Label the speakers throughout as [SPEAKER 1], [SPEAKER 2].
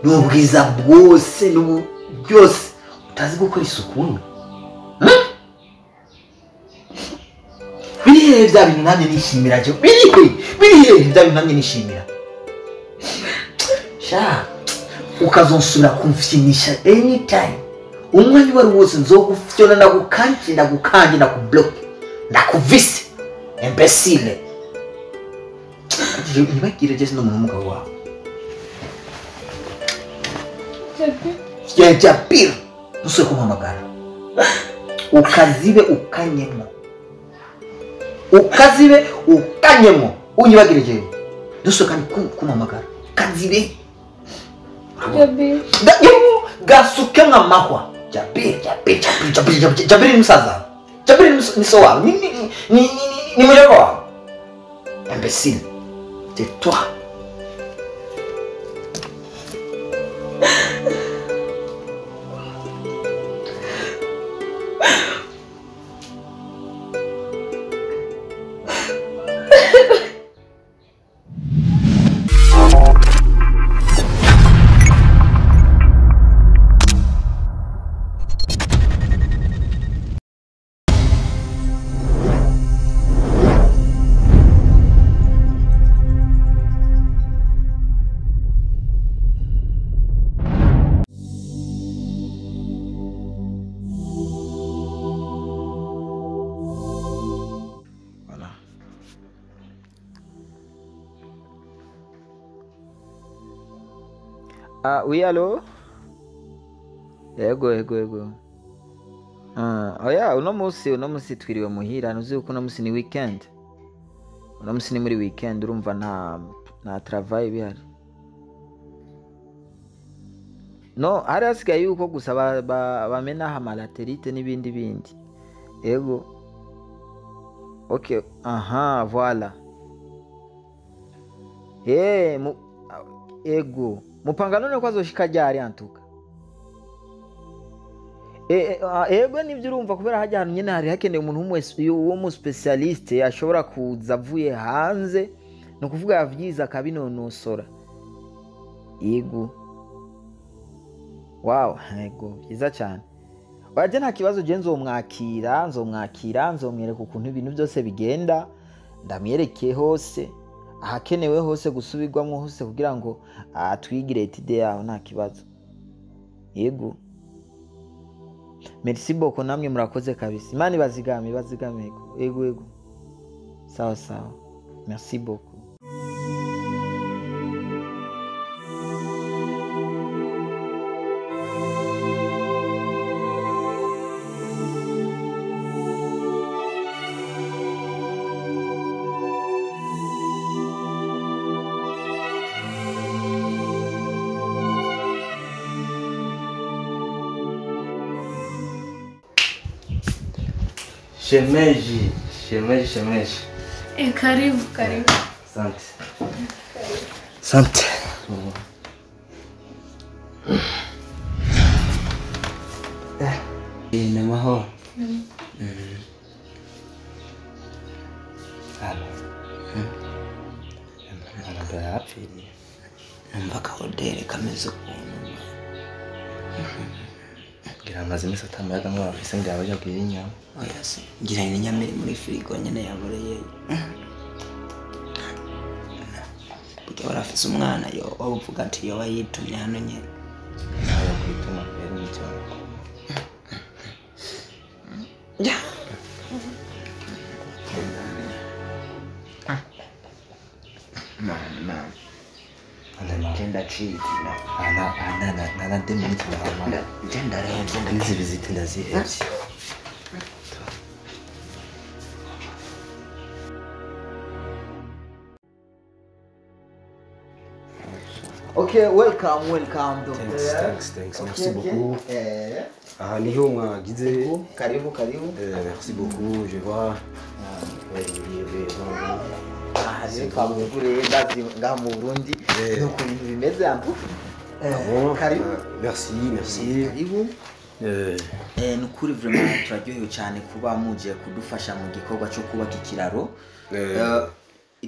[SPEAKER 1] n'ubwiza bwose byose utazi gukora isuku birihe bya bintu nanjye nishimira cyo birihe bya bintu nanjye nishimira sha ukazonsubira kumfyinisha anytime umwanya wari wose nzogufyona ndagukanje ndakublock ndakuvise imbecile ntibagire Jesse n'umuntu w'umugabo wawe Japir nuswe kumuhamagara ukazibe ukanyemo unyibagire jewe nuswe kandi kumuhamagara kazibe gasuke nk'amahwa Japir ni musaza Japir ni so wawe ni mujako wawe imbecile tais-toi. Oui, allô? Yego. Oya, uno musi twiriwe muhira, nuzi uko uno musi ni weekend. Uno musi ni muri weekend, urumva nta travail bihari. No, hari hasigaye yuko gusa bamena amalaterite n'ibindi. Yego. Okay, voilà. Yego. Mupanga none ko azoshika ryari antuka ego nivyo urumva kubera hajya hano nyene hari hakeneye umuntu w'umu specialiste ashobora kuza avuye hanze no kuvuga yavyiza akabinonosora yego wow yego byiza cyane waje nta kibazo je nzomwakira nzomwereka ukuntu ibintu byose bigenda ndamyerekeye hose ahakenewe hose gusubirwamo hose kugira ngo twigire ide yawe nta kibazo yego merci beaucoup namwe murakoze kabisa imana ibazigame yego sawa merci beaucoup
[SPEAKER 2] Shemeji.
[SPEAKER 3] Karibu.
[SPEAKER 2] Asante. Namaho. Anapapiri. Mpaka hodere kameze ukuntu. Amaze imisi atamayaga nk'abafise ngo yabaje abwira inyama oya se ngira inyama iri muri firigo nyene yaboreye burya barafise umwana yo bavuga ati yo bayitumye hano nyene ayo kwituma rero n'icyo mama Genda cheat ana demu nitwa genda rero ndizi visite ndazihebye
[SPEAKER 1] Okay, welcome doctor.
[SPEAKER 2] Thanks. Merci beaucoup. Niho mwagize.
[SPEAKER 1] Karibu.
[SPEAKER 2] Merci beaucoup. Je vois.
[SPEAKER 1] Ngaha mu Burundi nuko ibintu bimeze antu karibu
[SPEAKER 2] merci
[SPEAKER 1] karibu nukuri vraiment turaryohewe cyane kuba muje kudufasha mu gikorwa cyo kubaka ikiraro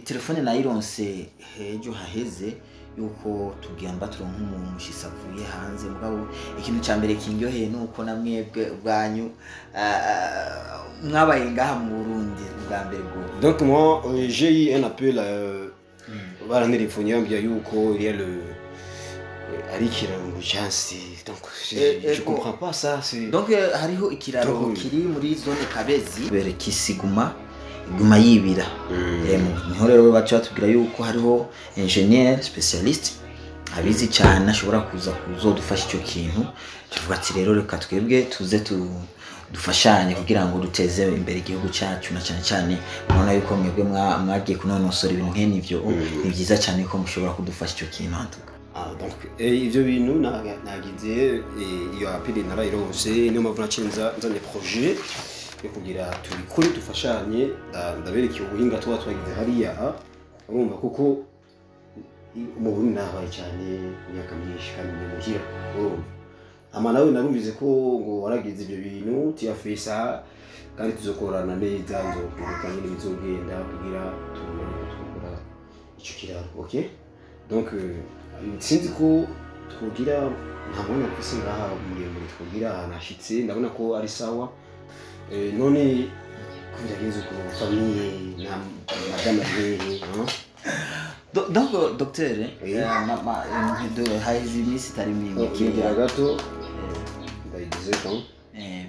[SPEAKER 1] telefone nayironse hejo haheze yuko tugenda turonka umushitsi avuye hanze mugabo ikintu ca mbere kindyoheye nuko namwebwe ubwanyu mwabaye ngaha mu Burundi bwa mbere bwo.
[SPEAKER 3] Donc moi j'ai eu un appel barantelefone yambia yuko il y a le arikira ngo chance donc je comprends pas ça c'est
[SPEAKER 1] donc hariho ikiraro kiri muri zone Kabezi bere kisiguma iguma yibira niho rero baca batubwira yuko hariho ingénieur spécialiste abizi cyane ashobora kuzodufasha icyo kintu tuvuga ati rero reka twebwe tuze dufashanye kugira ngo duteze imbere igihugu cyacu na cyane cyane mubona yuko mwebwe mwagiye kunonosora ibintu nk'ivyo ni byiza cyane ko mushobora kudufasha icyo kintu hantuka.
[SPEAKER 3] Donc ivyo bintu nagize iyo apide narayirose niyo mpamvu nacinza nzanye projet yo kugira tubikore dufashanye ndabereka ubuhinga twagize hariya urumva kuko mu Burundi nabaye cyane imyaka myinshi kandi muhira urumva ama nawe narumvize ko ngo waragize ibyo bintu tiyafisa kandi tuzokorana neza nzokuruka nyine bizogenda kugira tubone icyo kiraro okay donc sinzi ko twogira nta mwana kwisi ngaha muri twogira anashitse ndabona ko ari sawa none kugerageza ko famille na madame Rere
[SPEAKER 1] donc docteur de haizi misi tari mimi
[SPEAKER 3] kigira gato ndayigize ko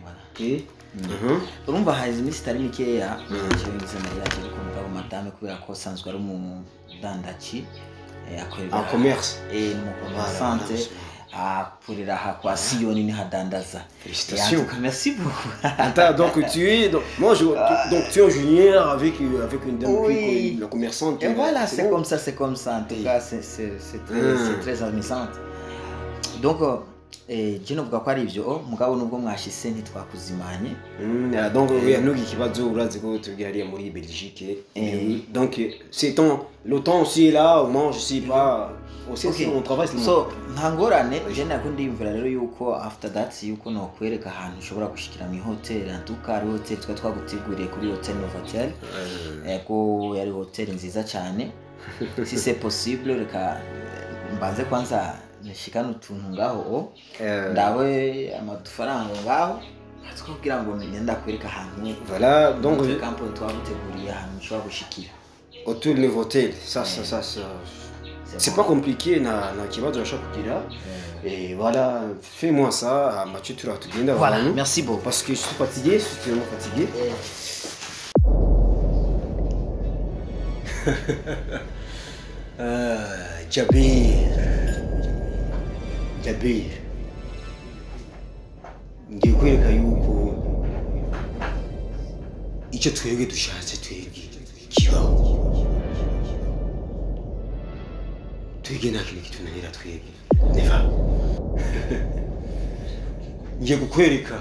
[SPEAKER 1] voilà urumva haizi misi tari mikeya cyo ngize Maria cyo kumva madame kubera ko sanzwe ari mu dandachi
[SPEAKER 3] en commerce
[SPEAKER 1] mu santé akurira ha kwa Sioni ni hadandaza.
[SPEAKER 3] Félicitations.
[SPEAKER 1] Merci beaucoup.
[SPEAKER 3] Attends, donc tu es donc tu es ingénieur avec une dame qui la commerçante.
[SPEAKER 1] Et voilà, c'est comme ça en tout cas c'est très amusant. Donc je novuga ko ari ivyo mugabo nubwo mwashise ntitwakuzimanye.
[SPEAKER 3] Donc nugi kibazo urazi ko tugira ari muri Belgique. Donc c'est le temps aussi là, moi je sais pas on travaille
[SPEAKER 1] so ntangorane je nakundi imvura rero yuko after that yuko no kwereka ahantu ushobora gushikira mu hotel antuka ari hotel twaguteguriye kuri Hotel Novotel ko yari hotel nziza cyane si c'est possible reka mbanze kwanza nishikana utuntu ngaho ndawe amadufaranga ngaho twabwira ngo ngenda kwereka ahantu
[SPEAKER 3] voilà donc
[SPEAKER 1] campo twaguteguriye ahantu ushobora gushikira
[SPEAKER 3] Hotel Novotel ça c'est pas compliqué na kibazo ashaka kugira et voilà fais-moi ça Mathieu tu vas te genda
[SPEAKER 1] voilà merci beaucoup
[SPEAKER 3] parce que je suis fatigué je suis tellement fatigué Jabir ngiye kwereka yuko icyo twebwe dushatse twebwe kibaho twebwe nta kintu kitunanira twebwe neva ngiye kukwereka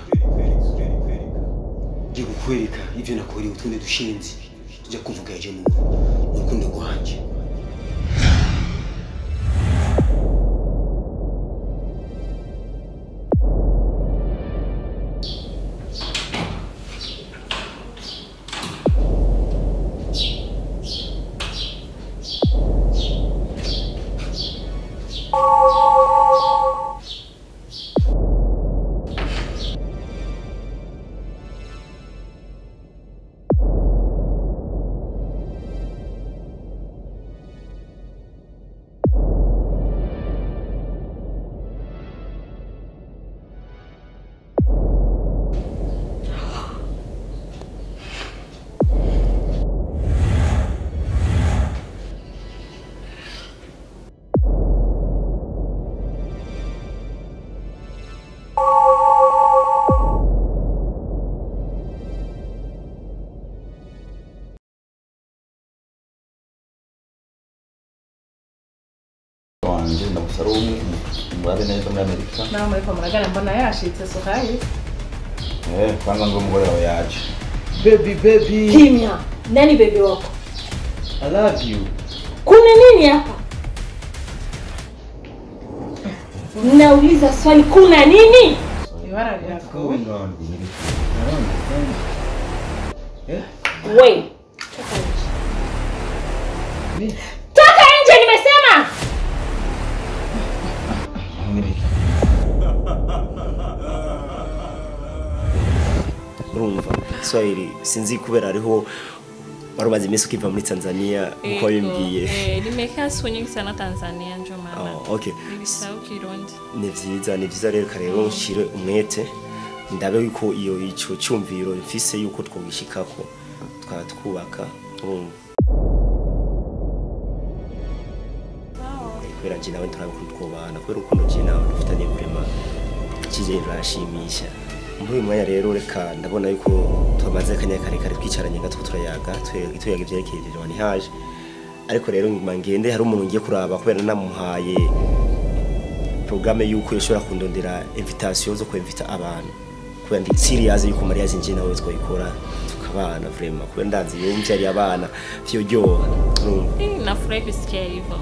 [SPEAKER 3] ivyo nakoreye utundi dushinzi tujya kuvuga yaje mu rukundo rwanjye
[SPEAKER 4] Ndamusarumi mwabe neza muri Amerika
[SPEAKER 5] nawe muri komuragana mbona yashitse sokaye
[SPEAKER 4] kwanza ngo umugore wawe yaje
[SPEAKER 1] baby
[SPEAKER 5] kimya nani baby wako
[SPEAKER 1] I love you
[SPEAKER 5] kuna nini hapa nauliza swali kuna nini ibara vyako toka nje nimesema
[SPEAKER 3] urumva Swahili sinzi kubera ariho barumaze iminsi ukiva muri Tanzania uko bimbwiye
[SPEAKER 6] nimekaa siku nyingi sana Tanzania ndio maana
[SPEAKER 3] okay
[SPEAKER 6] nilisahau Kirundi
[SPEAKER 3] ni vyiza rero karero nshire umwete ndabe yuko iyo ico cyumviro mfise yuko twogishikako twubaka urumva kubera njye nawe turabikunda twobana kubera ukuntu njye nawe dufitanye vrema kije rashimisha muri uyu mwanya rero reka ndabona yuko twamaze akanya kare twicaranye gato turayaga tuyaga ivyerekeye wani haje ariko rero nguma ngende hari umuntu ngiye kuraba kubera namuhaye programme yuko yoshobora kundondera invitation zo kwinvita abantu kubera ndi serious yuko Maria zinje nawe twayikora tukabana vrema kubera ndazi yumvye ari abana vyo
[SPEAKER 6] nafurahi kusikia hivyo.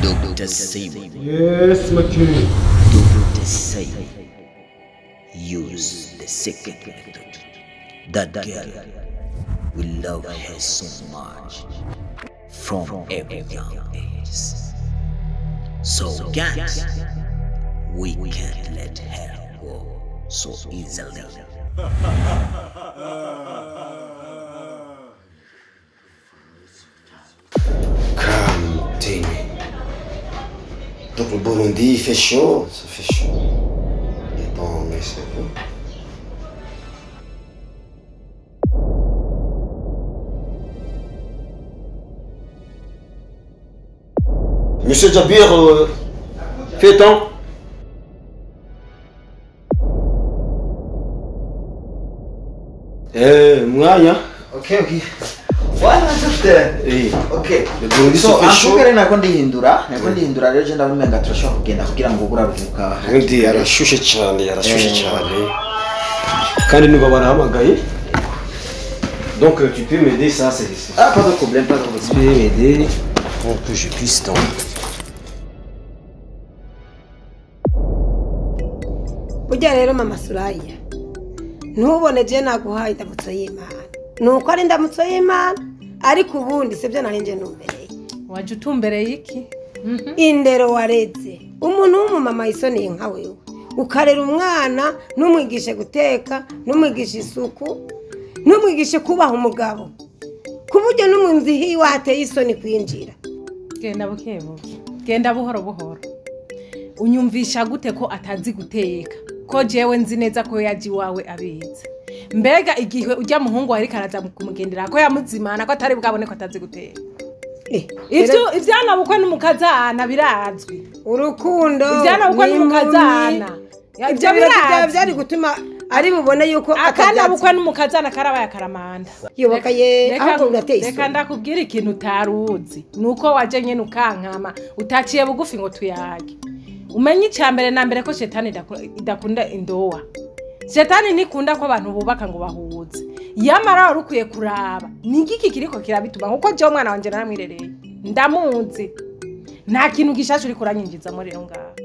[SPEAKER 2] Dr. Simon.
[SPEAKER 3] Yes, my king.
[SPEAKER 2] Dr. Simon. Use the secret method. That girl will love her so much from every young age. So guys, we can't let her go so easily.
[SPEAKER 3] Come, Timmy. Donc le Burundi il fait chaud, ça fait chaud. Et bon, mais c'est bon. Monsieur Jabir, fais temps. Moi, hein.
[SPEAKER 1] Ok. Wana tufite. Okay.
[SPEAKER 3] Le Burundi
[SPEAKER 1] So
[SPEAKER 3] fait chaud.
[SPEAKER 1] ashukere nako ndihindura rero je ndabumenga turashobora kugenda kugira ngo buraruhuka.
[SPEAKER 3] Undi arashushe cyane, cyane. Kandi nuba barahamagaye. Donc tu peux m'aider ça c'est
[SPEAKER 1] Ah pas de problème, pas de
[SPEAKER 3] tu
[SPEAKER 1] problème.
[SPEAKER 3] peux m'aider pour que je puisse tendre.
[SPEAKER 7] Burya rero mama Suraya ntubone je naguhaye ndamutso y'Imana nuko ari ndamutso y'Imana ariko ubundi sivyo narinje numbereye
[SPEAKER 5] waje utumbereye iki
[SPEAKER 7] indero wareze umuntu w'umumama isoni nka wewe ukarera umwana numwigishe guteka numwigishe isuku numwigishe kubaha umugabo kuburyo n'umwimzi hiwe hateye isoni kwinjira
[SPEAKER 5] genda bukebuke genda buhoro buhoro unyumvisha gute ko atazi guteka ko jewe nzi neza ko yaji wawe abize mbega igihe ujya muhungu wari karaza kumugendera ko yamuzimana ko atari bwabone ko atazi guteka ivyana bukwe n'umukazana birazwi
[SPEAKER 7] urukundo
[SPEAKER 5] ivyana bukwe n'umukazana
[SPEAKER 7] ibyo byari gutuma ari bubone yuko
[SPEAKER 5] akana bukwe n'umukazana karabaye akaramanda
[SPEAKER 7] yoboka ye aho urateye
[SPEAKER 5] reka ndakubwira ikintu utaruzi nuko waje nyene ukankama utaciye bugufi ngo tuyage umenye icyambere na mbere ko shetani idakunda indowa shetani nikunda ko abantu bubaka ngo bahuze yamara warukwiye kuraba ni igiki kiriko kirabituma nkuko je umwana wanje naramwirereye ndamuzi nta kintu gishasha uri kuranyinjiza muri rero ngaho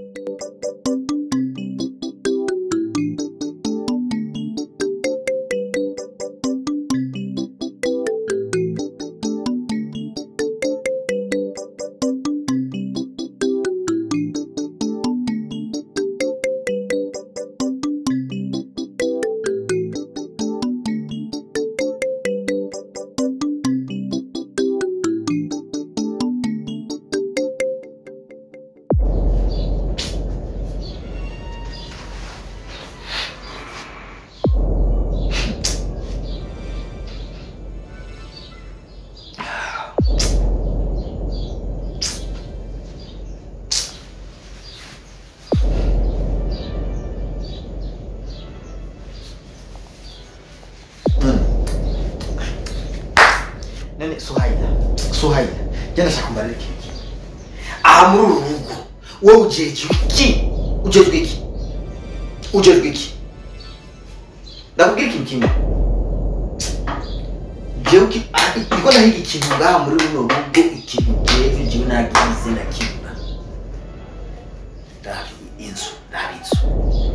[SPEAKER 1] Suhaila, jana shakumbariki. aha muri uru rugo wowe ujejwe iki ujejwe iki ndakubwira ikintu kimwe jewe iko nahiga ikintu ngaha muri runo rugo ikintu jewe jewe nagize ndakibura inzu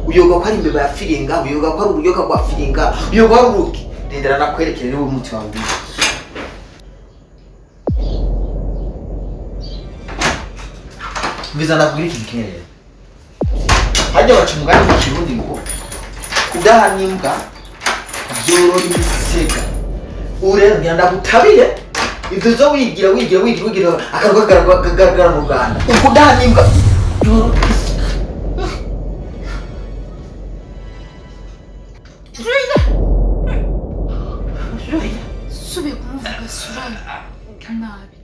[SPEAKER 1] uyoga ko ari imbeba yapfiriye ngaho uyoga ko ari uruyoga rwapfiriye ngaho uyoga ari uruki ndendera nakwerekere niwe umuti wawe biza nakubwira ikintu kimwe rero hajya baca umugani mu kirundi ngo kudaha n'imbwa byorora imisega urero ndandagutabire ibyo zo wigira akaruka kagaragara mu Rwanda ukudaha n'imbwa
[SPEAKER 8] Sube kumuvuga Suraya nabi